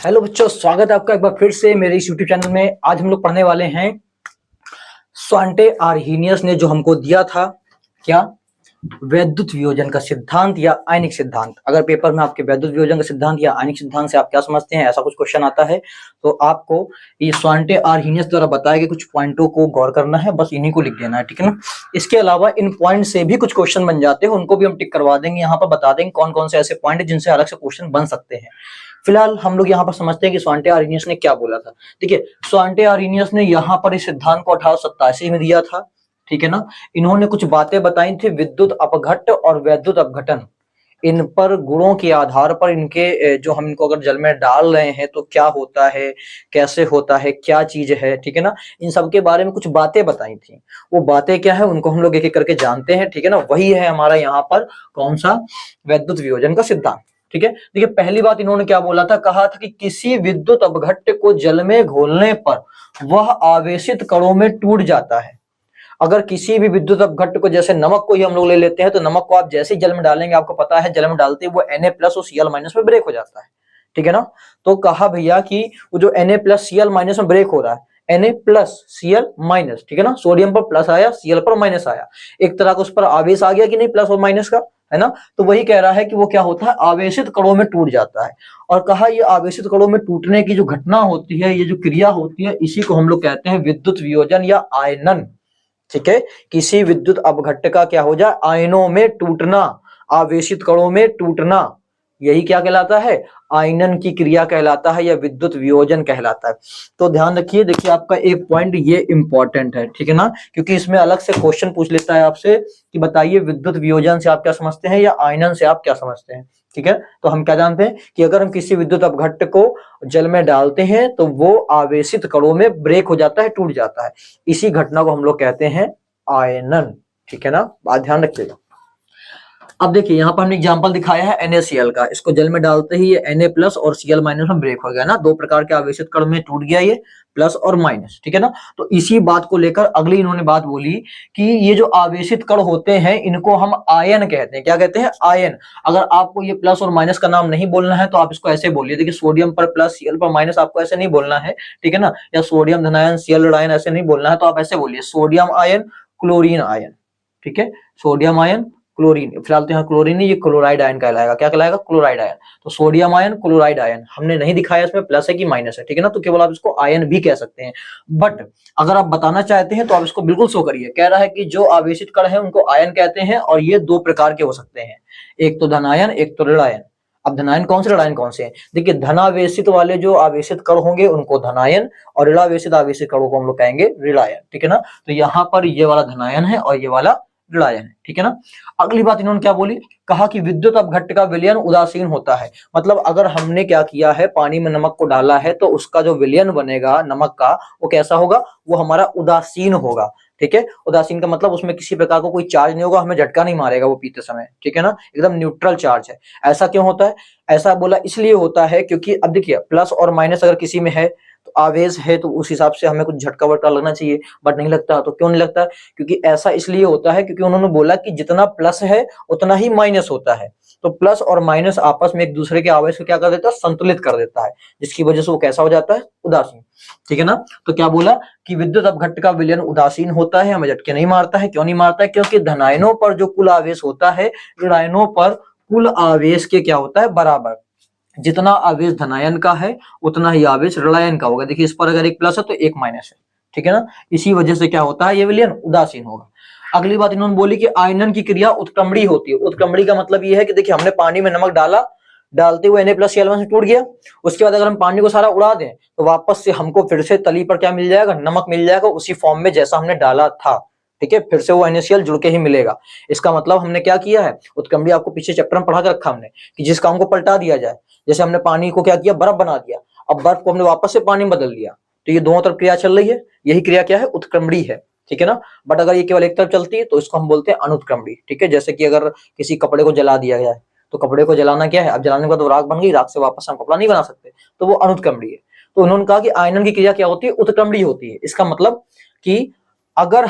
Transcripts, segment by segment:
Hello बच्चों, स्वागत है आपका एक बार फिर से मेरे इस यूट्यूब चैनल में। आज हम लोग पढ़ने वाले हैं स्वांटे आर्हीनियस ने जो हमको दिया था क्या, वैद्युत वियोजन का सिद्धांत या आयनिक सिद्धांत। अगर पेपर में आपके वैद्युत वियोजन का सिद्धांत या आयनिक सिद्धांत से आप क्या समझते हैं, ऐसा कुछ क्वेश्चन आता है तो आपको ये स्वांटे आर्हीनियस द्वारा बताए गए कुछ पॉइंटों को गौर करना है, बस इन्हीं को लिख देना है, ठीक है ना। इसके अलावा इन पॉइंट से भी कुछ क्वेश्चन बन जाते हैं, उनको भी हम टिक करवा देंगे, यहाँ पर बता देंगे कौन कौन से ऐसे पॉइंट है जिनसे अलग से क्वेश्चन बन सकते हैं। फिलहाल हम लोग यहाँ पर समझते हैं कि स्वांटे आर्हीनियस ने क्या बोला था। ठीक है, स्वांटे आर्हीनियस ने यहाँ पर इस सिद्धांत को 1887 में दिया था, ठीक है ना। इन्होंने कुछ बातें बताई थी, विद्युत अपघट्ट और वैद्युत अपघटन, इन पर गुणों के आधार पर इनके जो हम इनको अगर जल में डाल रहे हैं तो क्या होता है, कैसे होता है, क्या चीज है, ठीक है ना। इन सब के बारे में कुछ बातें बताई थी। वो बातें क्या है उनको हम लोग एक एक करके जानते हैं, ठीक है ना। वही है हमारा यहाँ पर कौन सा, वैद्युत वियोजन का सिद्धांत। ठीक है, देखिए पहली बात इन्होंने क्या बोला था, कहा था कि किसी विद्युत अपघट्ट को जल में घोलने पर वह आवेशित कणों में टूट जाता है। अगर किसी भी विद्युत अपघट्ट को, जैसे नमक को ही हम लोग ले लेते हैं, तो नमक को आप जैसे ही जल में डालेंगे, आपको पता है जल में डालते ही वो Na+ और Cl- में ब्रेक हो जाता है, ठीक है ना। तो कहा भैया कि वो जो Na+ Cl- में ब्रेक हो रहा है, Na+ Cl-, ठीक है ना, सोडियम पर प्लस आया, Cl पर माइनस आया, एक तरह का उस पर आवेश आ गया कि नहीं, प्लस और माइनस का, है ना। तो वही कह रहा है कि वो क्या होता है, आवेशित कणों में टूट जाता है। और कहा ये आवेशित कणों में टूटने की जो घटना होती है, ये जो क्रिया होती है, इसी को हम लोग कहते हैं विद्युत वियोजन या आयनन। ठीक है, किसी विद्युत अपघट्ट का क्या हो जाए, आयनों में टूटना, आवेशित कणों में टूटना, यही क्या कहलाता है, आयनन की क्रिया कहलाता है या विद्युत वियोजन कहलाता है। तो ध्यान रखिए, देखिए आपका एक पॉइंट ये इंपॉर्टेंट है, ठीक है ना, क्योंकि इसमें अलग से क्वेश्चन पूछ लेता है आपसे कि बताइए विद्युत वियोजन से आप क्या समझते हैं या आयनन से आप क्या समझते हैं। ठीक है, तो हम क्या जानते हैं कि अगर हम किसी विद्युत अपघट्ट को जल में डालते हैं तो वो आवेशित कणों में ब्रेक हो जाता है, टूट जाता है। इसी घटना को हम लोग कहते हैं आयनन, ठीक है ना, बात ध्यान रखिएगा। अब देखिए यहाँ पर हमने एग्जांपल दिखाया है NaCl का, इसको जल में डालते ही ये Na+ और Cl- में ब्रेक हो गया ना, दो प्रकार के आवेशित कण में टूट गया ये, प्लस और माइनस, ठीक है ना। तो इसी बात को लेकर अगली इन्होंने बात बोली कि ये जो आवेशित कण होते हैं इनको हम आयन कहते हैं। क्या कहते हैं, आयन। अगर आपको ये प्लस और माइनस का नाम नहीं बोलना है तो आप इसको ऐसे बोलिए, देखिए सोडियम पर प्लस, Cl पर माइनस, आपको ऐसे नहीं बोलना है, ठीक है ना, या सोडियम धनायन Cl ऋणायन ऐसे नहीं बोलना है, तो आप ऐसे बोलिए सोडियम आयन, क्लोरीन आयन, ठीक है, सोडियम आयन, क्लोरीन। फिलहाल तो यहाँ क्लोरीन नहीं, ये क्लोराइड आयन कहलाएगा, क्या कहलाएगा, क्लोराइड आयन। तो सोडियम आयन, क्लोराइड आयन, हमने नहीं दिखाया इसमें प्लस है कि माइनस है, ठीक है ना, तो केवल आप इसको आयन भी कह सकते हैं। बट अगर आप बताना चाहते हैं तो आप इसको बिल्कुल शो करिए, कह रहा है कि जो आवेशित कण है उनको आयन कहते हैं और ये दो प्रकार के हो सकते हैं, एक तो धनायन, एक तो ऋणायन। अब धनायन कौन से, ऋणायन कौन से हैं, देखिए धनावेशित वाले जो आवेशित कण होंगे उनको धनायन, और ऋणावेशित आवेशित कणों को हम लोग कहेंगे ऋणायन, ठीक है ना। तो यहाँ पर ये वाला धनायन है और ये वाला ऋणायन है, ठीक है ना। अगली बात इन्होंने क्या बोली, कहा कि विद्युत अपघट्ट का विलयन उदासीन होता है। मतलब अगर हमने क्या किया है, पानी में नमक को डाला है तो उसका जो विलयन बनेगा नमक का, वो कैसा होगा, वो हमारा उदासीन होगा। ठीक है, उदासीन का मतलब उसमें किसी प्रकार का कोई चार्ज नहीं होगा, हमें झटका नहीं मारेगा वो पीते समय, ठीक है ना, एकदम न्यूट्रल चार्ज है। ऐसा क्यों होता है, ऐसा बोला इसलिए होता है क्योंकि अब देखिए प्लस और माइनस अगर किसी में है तो आवेश है, तो उस हिसाब से हमें कुछ झटका वटका लगना चाहिए, बट नहीं लगता। तो क्यों नहीं लगता, क्योंकि ऐसा इसलिए होता है क्योंकि उन्होंने बोला कि जितना प्लस है उतना ही माइनस होता है। तो प्लस और माइनस आपस में एक दूसरे के आवेश को क्या कर देता है, संतुलित कर देता है, जिसकी वजह से वो कैसा हो जाता है, उदासीन, ठीक है ना। तो क्या बोला कि विद्युत अपघट्ट का विलयन उदासीन होता है, हमें झटके नहीं मारता है। क्यों नहीं मारता है, क्योंकि धनायनों पर जो कुल आवेश होता है, ऋणायनों पर कुल आवेश के क्या होता है, बराबर। जितना आवेश धनायन का है उतना ही आवेश ऋणायन का होगा। देखिए इस पर अगर एक प्लस है तो एक माइनस है, ठीक है ना, इसी वजह से क्या होता है, ये विलयन उदासीन होगा। अगली बात इन्होंने बोली कि आयनन की क्रिया उत्क्रमणी होती है। उत्क्रमणी का मतलब ये है कि देखिए हमने पानी में नमक डाला, डालते हुए Na+ Cl- से टूट गया, उसके बाद अगर हम पानी को सारा उड़ा दें तो वापस से हमको फिर से तली पर क्या मिल जाएगा, नमक मिल जाएगा, उसी फॉर्म में जैसा हमने डाला था, ठीक है, फिर से वो NaCl जुड़ के ही मिलेगा। इसका मतलब हमने क्या किया है, उत्क्रमणी आपको पीछे चैप्टर में पढ़ा के रखा हमने कि जिस काम को पलटा दिया जाए, जैसे हमने पानी को क्या किया, बर्फ बना दिया, अब बर्फ को हमने वापस से पानी में बदल दिया, तो ये दोनों तरफ क्रिया चल रही है, यही क्रिया क्या है, उत्क्रमणी है, ठीक है ना। बट अगर ये केवल एक तरफ चलती है तो इसको हम बोलते हैं अनुत्क्रमणी, ठीक है। जैसे कि अगर किसी कपड़े को जला दिया जाए तो कपड़े को जलाना क्या है, अब जलाने के बाद वो राख बन गई, राख से वापस हम कपड़ा नहीं बना सकते, तो वो अनुत्क्रमणी है। तो उन्होंने कहा कि आयनन की क्रिया क्या होती है, उत्क्रमणी होती है। इसका मतलब कि अगर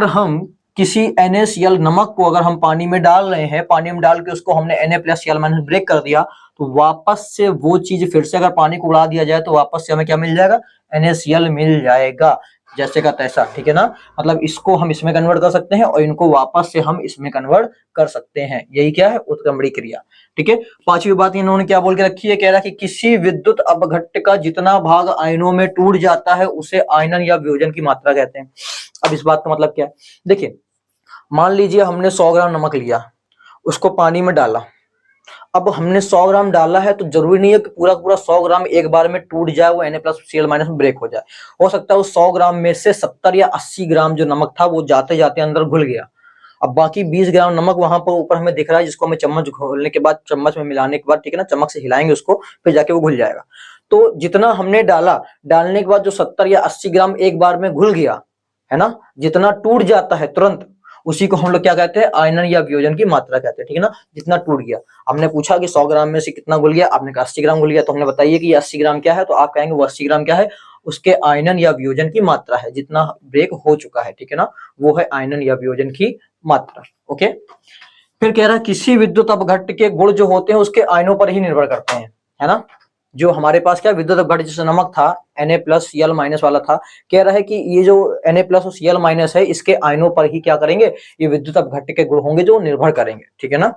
हम किसी NaCl नमक को अगर हम पानी में डाल रहे हैं, पानी में डाल के उसको हमने Na+ Cl- ब्रेक कर दिया, तो वापस से वो चीज फिर से अगर पानी को उड़ा दिया जाए तो वापस से हमें क्या मिल जाएगा, NaCl मिल जाएगा, जैसे का तैसा, ठीक है ना। मतलब इसको हम इसमें कन्वर्ट कर सकते हैं और इनको वापस से हम इसमें कन्वर्ट कर सकते हैं, यही क्या है, उत्क्रमणीय क्रिया, ठीक है। पांचवी बात इन्होंने क्या बोल के रखी है, कह रहा है कि किसी विद्युत अपघट्ट का जितना भाग आयनों में टूट जाता है उसे आयनन या वियोजन की मात्रा कहते हैं। अब इस बात का मतलब क्या है, देखिए मान लीजिए हमने 100 ग्राम नमक लिया, उसको पानी में डाला, अब हमने 100 ग्राम डाला है तो जरूरी नहीं है कि पूरा पूरा 100 ग्राम एक बार में टूट जाए, वो Na+Cl- में ब्रेक हो जाए। हो सकता है उस 100 ग्राम में से 70 या 80 ग्राम जो नमक था वो जाते जाते अंदर घुल गया, अब बाकी 20 ग्राम नमक वहां पर ऊपर हमें दिख रहा है, जिसको हमें चम्मच घोलने के बाद, चम्मच में मिलाने के बाद, ठीक है ना, चम्मच से हिलाएंगे उसको, फिर जाके वो घुल जाएगा। तो जितना हमने डाला, डालने के बाद जो 70 या 80 ग्राम एक बार में घुल गया है ना, जितना टूट जाता है तुरंत, उसी को हम लोग क्या कहते हैं, आयनन या वियोजन की मात्रा कहते हैं, ठीक है ना। जितना टूट गया, हमने पूछा कि 100 ग्राम में से कितना घुल गया, आपने कहा 80 ग्राम घुल गया, तो हमने बताइए कि ये 80 ग्राम क्या है, तो आप कहेंगे वो 80 ग्राम क्या है, उसके आयनन या वियोजन की मात्रा है, जितना ब्रेक हो चुका है, ठीक है ना, वो है आयनन या वियोजन की मात्रा। ओके, फिर कह रहा है किसी विद्युत अपघट्ट के गुण जो होते हैं उसके आयनों पर ही निर्भर करते हैं, है ना। जो हमारे पास क्या विद्युत अपघट्ट, जैसे नमक था Na+Cl- वाला था, कह रहा है कि ये जो Na+ और Cl- है, इसके आयनों पर ही क्या करेंगे, ये विद्युत अपघट्ट के गुण होंगे जो निर्भर करेंगे, ठीक है ना।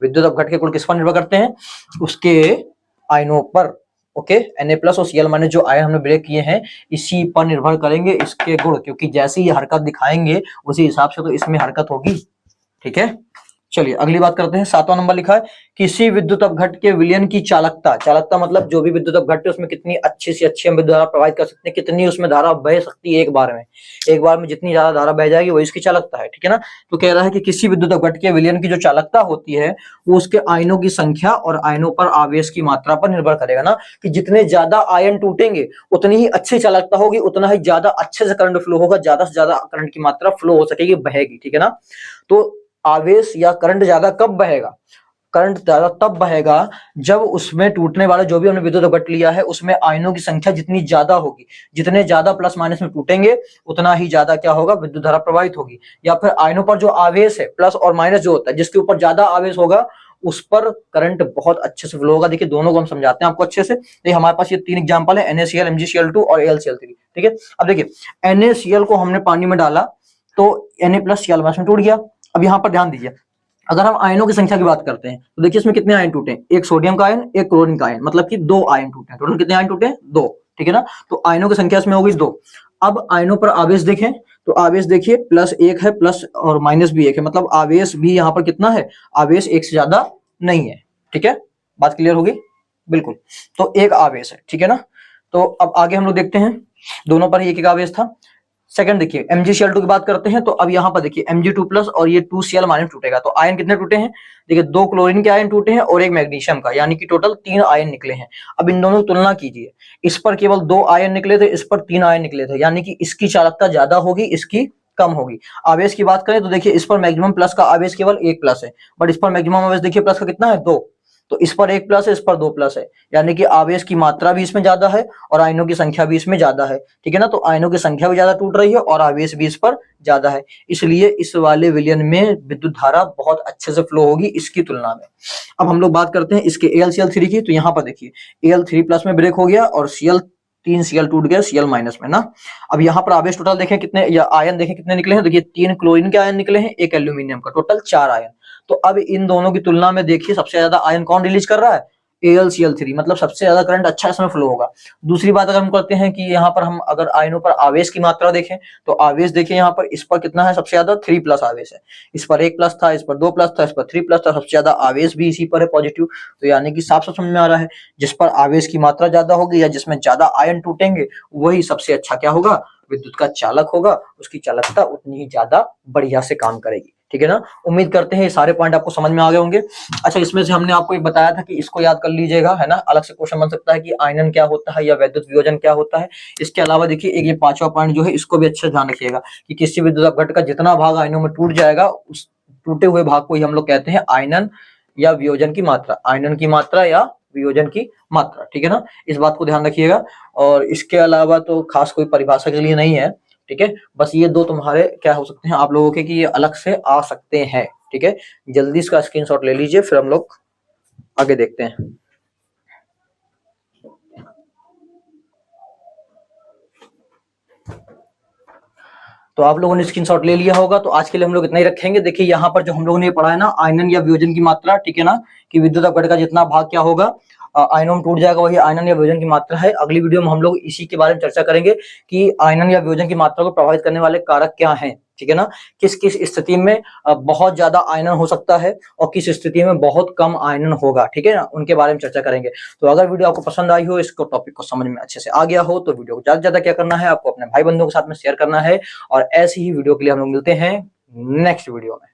विद्युत अपघट्ट के गुण किस पर निर्भर करते हैं, उसके आयनों पर। ओके, Na+ और Cl- जो आयन हमने ब्रेक किए हैं इसी पर निर्भर करेंगे इसके गुण, क्योंकि जैसे ही हरकत दिखाएंगे उसी हिसाब से तो इसमें हरकत होगी, ठीक है। चलिए अगली बात करते हैं, 7वां नंबर लिखा है किसी विद्युत अपघट्ट के विलयन की चालकता। चालकता मतलब जो भी विद्युत अपघट्ट है उसमें कितनी अच्छी से अच्छी हम विद्युत धारा प्रवाहित कर सकते हैं, कितनी उसमें धारा बह सकती है एक बार में जितनी ज्यादा धारा बह जाएगी वो इसकी चालकता है, ठीक है ना। तो कह रहा है कि किसी विद्युत अपघट्ट के विलयन की जो चालकता होती है वो उसके आयनों की संख्या और आयनों पर आवेश की मात्रा पर निर्भर करेगा ना, कि जितने ज्यादा आयन टूटेंगे उतनी ही अच्छी चालकता होगी, उतना ही ज्यादा अच्छे से करंट फ्लो होगा, ज्यादा से ज्यादा करंट की मात्रा फ्लो हो सकेगी, बहेगी, ठीक है ना। तो आवेश या करंट ज्यादा कब बहेगा, करंट ज्यादा तब बहेगा जब उसमें टूटने वाला जो भी हमने विद्युत अपघट्ट लिया है उसमें आयनों की संख्या जितनी ज्यादा होगी, जितने ज्यादा प्लस माइनस में टूटेंगे उतना ही ज्यादा क्या होगा, विद्युत धारा प्रवाहित होगी। या फिर आयनों पर जो आवेश है, प्लस और माइनस जो होता है, जिसके ऊपर ज्यादा आवेश होगा उस पर करंट बहुत अच्छे से फ्लो होगा। देखिए दोनों को हम समझाते हैं आपको अच्छे से। ये हमारे पास ये 3 एग्जांपल है, NaCl, MgCl2 और AlCl3, ठीक है। अब देखिए NaCl को हमने पानी में डाला तो Na+Cl- में टूट गया। अब यहां पर ध्यान दीजिए, अगर हम आयनों की संख्या की बात करते हैं तो देखिए इसमें कितने आयन टूटे, एक सोडियम का आयन, एक क्लोरीन का आयन, मतलब कि 2 आयन टूटे हैं। टोटल कितने आयन टूटे, 2, ठीक है ना। तो आयनों की संख्या इसमें होगी 2। अब आयनों पर आवेश देखें तो आवेश देखिए +1 है, प्लस और माइनस भी 1 है, मतलब आवेश भी यहाँ पर कितना है, आवेश 1 से ज्यादा नहीं है, ठीक है। बात क्लियर होगी, बिल्कुल। तो एक आवेश है, ठीक है ना। तो अब आगे हम लोग देखते हैं, दोनों पर ही एक एक आवेश था। सेकंड देखिए MgCl2 की बात करते हैं, तो अब यहां पर देखिए Mg2+ और ये 2Cl- टूटेगा, तो आयन कितने टूटे हैं, देखिए 2 क्लोरीन के आयन टूटे हैं और एक मैग्नीशियम का, यानी कि टोटल 3 आयन निकले हैं। अब इन दोनों की तुलना कीजिए, इस पर केवल 2 आयन निकले थे, इस पर 3 आयन निकले थे, यानी कि इसकी चालकता ज्यादा होगी, इसकी कम होगी। आवेश की बात करें तो देखिए इस पर मैक्सिमम प्लस का आवेश केवल 1 प्लस है, बट इस पर मैक्सिमम आवेश देखिए प्लस का कितना है, 2। तो इस पर 1 प्लस है, इस पर 2 प्लस है, यानी कि आवेश की मात्रा भी इसमें ज्यादा है और आयनों की संख्या भी इसमें ज्यादा है, ठीक है ना। तो आयनों की संख्या भी ज्यादा टूट रही है और आवेश भी इस पर ज्यादा है, इसलिए इस वाले विलयन में विद्युत धारा बहुत अच्छे से फ्लो होगी इसकी तुलना में। अब हम लोग बात करते हैं इसके AlCl3 की, तो यहाँ पर देखिए Al3+ में ब्रेक हो गया और तीन Cl टूट गया Cl- में ना। अब यहाँ पर आवेश टोटल देखें कितने, या आयन देखें कितने निकले हैं, देखिए 3 क्लोरीन के आयन निकले हैं, एक एल्यूमिनियम का, टोटल 4 आयन। तो अब इन दोनों की तुलना में देखिए सबसे ज्यादा आयन कौन रिलीज कर रहा है, AlCl3, मतलब सबसे ज्यादा करंट अच्छा इसमें फ्लो होगा। दूसरी बात अगर हम करते हैं कि यहाँ पर हम अगर आयनों पर आवेश की मात्रा देखें तो आवेश देखिए यहाँ पर इस पर कितना है, सबसे ज्यादा 3+ आवेश है, इस पर 1 प्लस था, इस पर 2 प्लस था, इस पर 3 प्लस था, सबसे ज्यादा आवेश भी इसी पर है, पॉजिटिव। तो यानी कि साफ साफ समझ में आ रहा है, जिस पर आवेश की मात्रा ज्यादा होगी या जिसमें ज्यादा आयन टूटेंगे वही सबसे अच्छा क्या होगा, विद्युत का चालक होगा, उसकी चालकता उतनी ही ज्यादा बढ़िया से काम करेगी, ठीक है ना। उम्मीद करते हैं ये सारे पॉइंट आपको समझ में आ गए होंगे। अच्छा, इसमें से हमने आपको एक बताया था कि इसको याद कर लीजिएगा, है ना। अलग से क्वेश्चन बन सकता है कि आयनन क्या होता है या वैद्युत वियोजन क्या होता है। इसके अलावा देखिए एक ये 5वां पॉइंट जो है इसको भी अच्छे ध्यान रखिएगा कि किसी विद्युत अपघट्ट का जितना भाग आयनों में टूट जाएगा उस टूटे हुए भाग को ही हम लोग कहते हैं आयनन या वियोजन की मात्रा, आयनन की मात्रा या वियोजन की मात्रा, ठीक है ना। इस बात को ध्यान रखिएगा। और इसके अलावा तो खास कोई परिभाषा के लिए नहीं है, ठीक है। बस ये 2 तुम्हारे क्या हो सकते हैं आप लोगों के कि ये अलग से आ सकते हैं, ठीक है। जल्दी इसका स्क्रीनशॉट ले लीजिए, फिर हम लोग आगे देखते हैं। तो आप लोगों ने स्क्रीनशॉट ले लिया होगा। तो आज के लिए हम लोग इतना ही रखेंगे। देखिए यहाँ पर जो हम लोगों ने पढ़ा है ना, आयनन या वियोजन की मात्रा, ठीक है ना, कि विद्युत अपघटन का जितना भाग क्या होगा आयनों में टूट जाएगा, वही आयनन या वियोजन की मात्रा है। अगली वीडियो में हम लोग इसी के बारे में चर्चा करेंगे कि आयनन या वियोजन की मात्रा को प्रभावित करने वाले कारक क्या हैं, ठीक है ना, किस किस स्थिति में बहुत ज्यादा आयनन हो सकता है और किस स्थिति में बहुत कम आयनन होगा, ठीक है ना, उनके बारे में चर्चा करेंगे। तो अगर वीडियो आपको पसंद आई हो, इसको टॉपिक को समझ में अच्छे से आ गया हो, तो वीडियो को ज्यादा से ज्यादा क्या करना है, आपको अपने भाई बंधुओं के साथ में शेयर करना है। और ऐसी ही वीडियो के लिए हम लोग मिलते हैं नेक्स्ट वीडियो में।